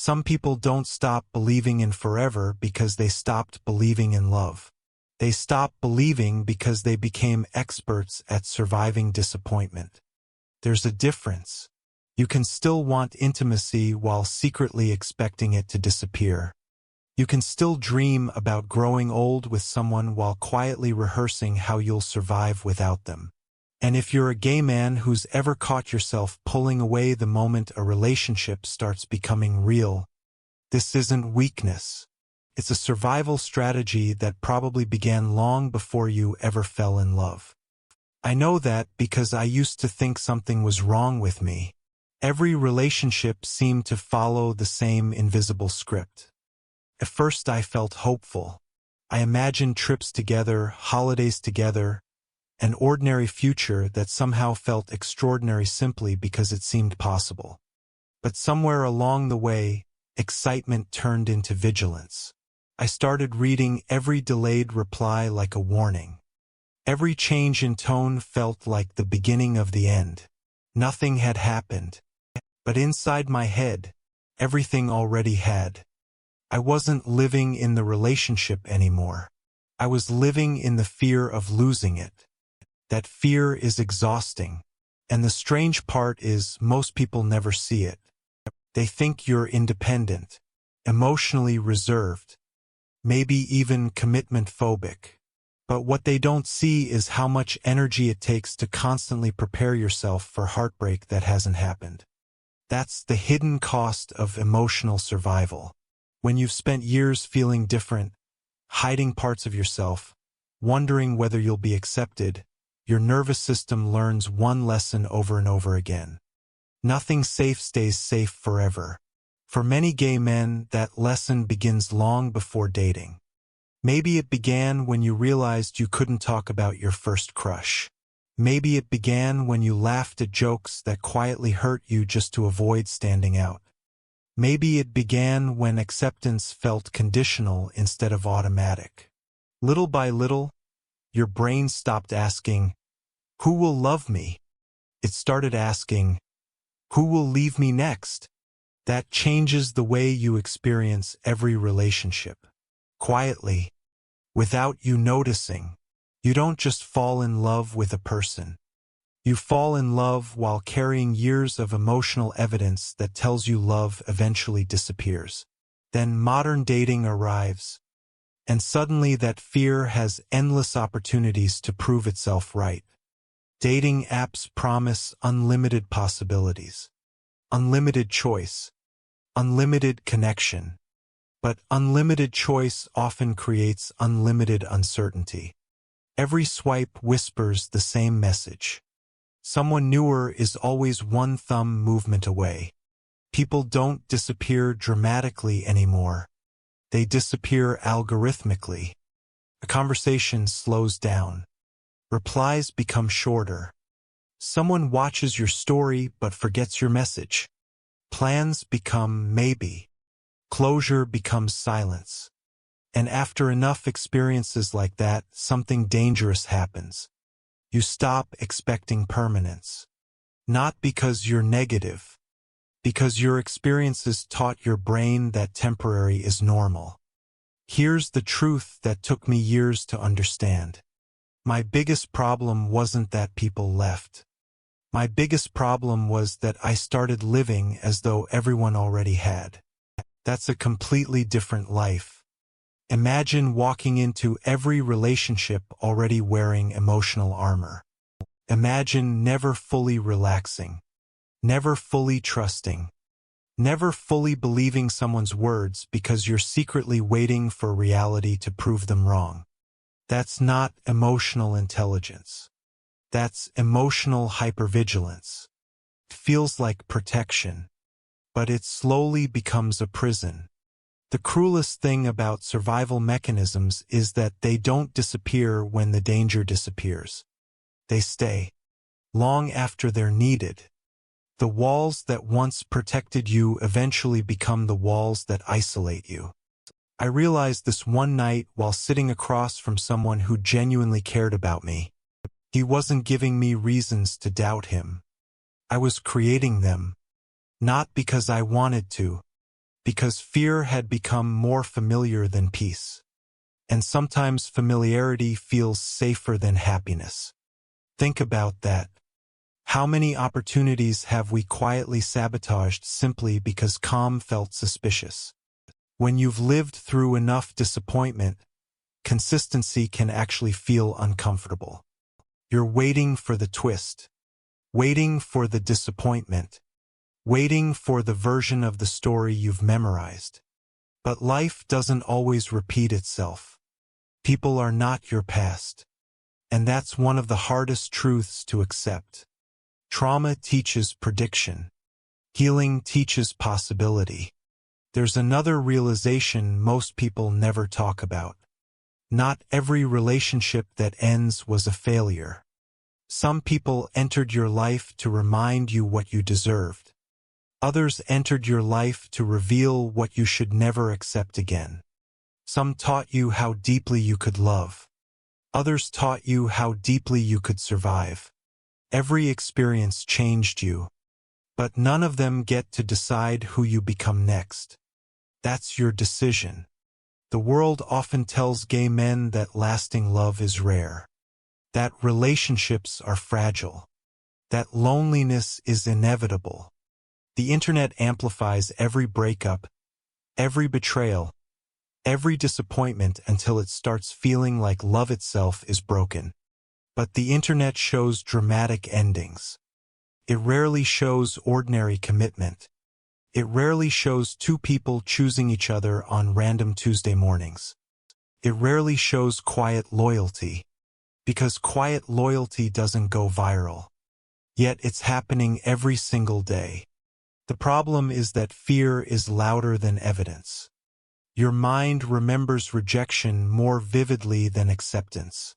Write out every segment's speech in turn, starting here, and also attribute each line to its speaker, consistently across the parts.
Speaker 1: some people don't stop believing in forever because they stopped believing in love. They stopped believing because they became experts at surviving disappointment. There's a difference. You can still want intimacy while secretly expecting it to disappear. You can still dream about growing old with someone while quietly rehearsing how you'll survive without them. And if you're a gay man who's ever caught yourself pulling away the moment a relationship starts becoming real, this isn't weakness. It's a survival strategy that probably began long before you ever fell in love. I know that because I used to think something was wrong with me. Every relationship seemed to follow the same invisible script. At first I felt hopeful. I imagined trips together, holidays together, an ordinary future that somehow felt extraordinary simply because it seemed possible. But somewhere along the way, excitement turned into vigilance. I started reading every delayed reply like a warning. Every change in tone felt like the beginning of the end. Nothing had happened. But inside my head, everything already had. I wasn't living in the relationship anymore. I was living in the fear of losing it. That fear is exhausting. And the strange part is most people never see it. They think you're independent, emotionally reserved, maybe even commitment phobic. But what they don't see is how much energy it takes to constantly prepare yourself for heartbreak that hasn't happened. That's the hidden cost of emotional survival. When you've spent years feeling different, hiding parts of yourself, wondering whether you'll be accepted, your nervous system learns one lesson over and over again. Nothing safe stays safe forever. For many gay men, that lesson begins long before dating. Maybe it began when you realized you couldn't talk about your first crush. Maybe it began when you laughed at jokes that quietly hurt you just to avoid standing out. Maybe it began when acceptance felt conditional instead of automatic. Little by little, your brain stopped asking, "Who will love me?" It started asking, "Who will leave me next?" That changes the way you experience every relationship. Quietly, without you noticing. You don't just fall in love with a person. You fall in love while carrying years of emotional evidence that tells you love eventually disappears. Then modern dating arrives, and suddenly that fear has endless opportunities to prove itself right. Dating apps promise unlimited possibilities, unlimited choice, unlimited connection. But unlimited choice often creates unlimited uncertainty. Every swipe whispers the same message. Someone newer is always one thumb movement away. People don't disappear dramatically anymore. They disappear algorithmically. A conversation slows down. Replies become shorter. Someone watches your story but forgets your message. Plans become maybe. Closure becomes silence. And after enough experiences like that, something dangerous happens. You stop expecting permanence. Not because you're negative, because your experiences taught your brain that temporary is normal. Here's the truth that took me years to understand. My biggest problem wasn't that people left. My biggest problem was that I started living as though everyone already had. That's a completely different life. Imagine walking into every relationship already wearing emotional armor. Imagine never fully relaxing, never fully trusting, never fully believing someone's words because you're secretly waiting for reality to prove them wrong. That's not emotional intelligence. That's emotional hypervigilance. It feels like protection, but it slowly becomes a prison. The cruelest thing about survival mechanisms is that they don't disappear when the danger disappears. They stay. Long after they're needed. The walls that once protected you eventually become the walls that isolate you. I realized this one night while sitting across from someone who genuinely cared about me. He wasn't giving me reasons to doubt him. I was creating them. Not because I wanted to, because fear had become more familiar than peace. And sometimes familiarity feels safer than happiness. Think about that. How many opportunities have we quietly sabotaged simply because calm felt suspicious? When you've lived through enough disappointment, consistency can actually feel uncomfortable. You're waiting for the twist, waiting for the disappointment, waiting for the version of the story you've memorized. But life doesn't always repeat itself. People are not your past. And that's one of the hardest truths to accept. Trauma teaches prediction. Healing teaches possibility. There's another realization most people never talk about. Not every relationship that ends was a failure. Some people entered your life to remind you what you deserved. Others entered your life to reveal what you should never accept again. Some taught you how deeply you could love. Others taught you how deeply you could survive. Every experience changed you, but none of them get to decide who you become next. That's your decision. The world often tells gay men that lasting love is rare, that relationships are fragile, that loneliness is inevitable. The internet amplifies every breakup, every betrayal, every disappointment until it starts feeling like love itself is broken. But the internet shows dramatic endings. It rarely shows ordinary commitment. It rarely shows two people choosing each other on random Tuesday mornings. It rarely shows quiet loyalty, because quiet loyalty doesn't go viral. Yet it's happening every single day. The problem is that fear is louder than evidence. Your mind remembers rejection more vividly than acceptance.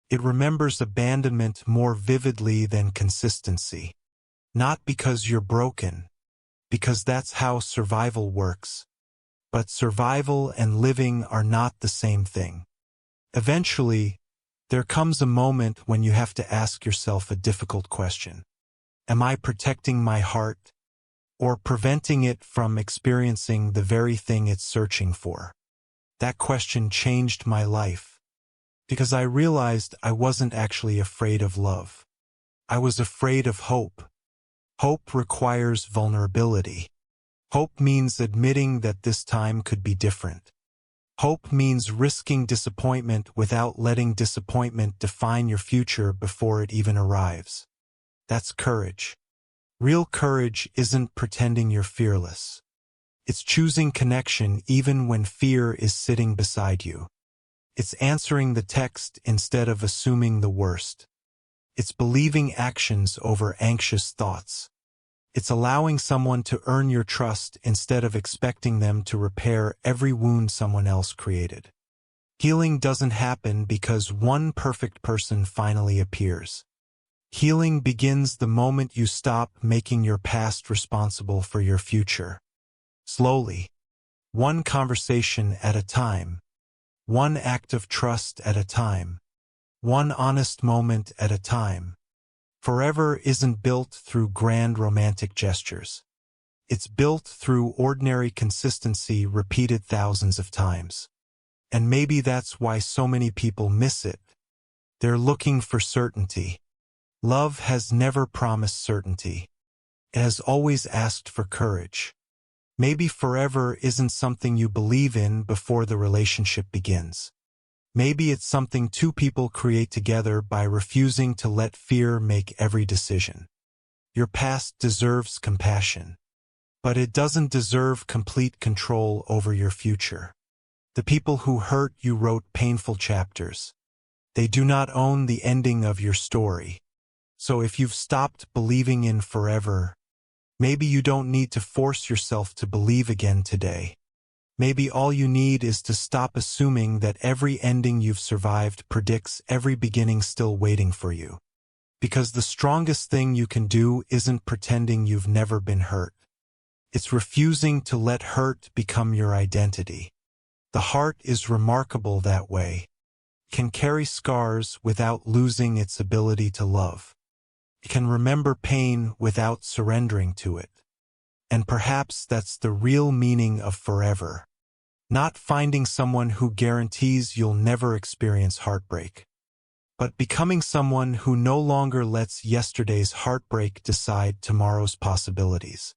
Speaker 1: It remembers abandonment more vividly than consistency. Not because you're broken, because that's how survival works. But survival and living are not the same thing. Eventually, there comes a moment when you have to ask yourself a difficult question. Am I protecting my heart, or preventing it from experiencing the very thing it's searching for? That question changed my life, because I realized I wasn't actually afraid of love. I was afraid of hope. Hope requires vulnerability. Hope means admitting that this time could be different. Hope means risking disappointment without letting disappointment define your future before it even arrives. That's courage. Real courage isn't pretending you're fearless. It's choosing connection even when fear is sitting beside you. It's answering the text instead of assuming the worst. It's believing actions over anxious thoughts. It's allowing someone to earn your trust instead of expecting them to repair every wound someone else created. Healing doesn't happen because one perfect person finally appears. Healing begins the moment you stop making your past responsible for your future. Slowly, one conversation at a time, one act of trust at a time, one honest moment at a time. Forever isn't built through grand romantic gestures. It's built through ordinary consistency repeated thousands of times. And maybe that's why so many people miss it. They're looking for certainty. Love has never promised certainty. It has always asked for courage. Maybe forever isn't something you believe in before the relationship begins. Maybe it's something two people create together by refusing to let fear make every decision. Your past deserves compassion, but it doesn't deserve complete control over your future. The people who hurt you wrote painful chapters. They do not own the ending of your story. So if you've stopped believing in forever, maybe you don't need to force yourself to believe again today. Maybe all you need is to stop assuming that every ending you've survived predicts every beginning still waiting for you. Because the strongest thing you can do isn't pretending you've never been hurt. It's refusing to let hurt become your identity. The heart is remarkable that way. It can carry scars without losing its ability to love. It can remember pain without surrendering to it. And perhaps that's the real meaning of forever. Not finding someone who guarantees you'll never experience heartbreak, but becoming someone who no longer lets yesterday's heartbreak decide tomorrow's possibilities.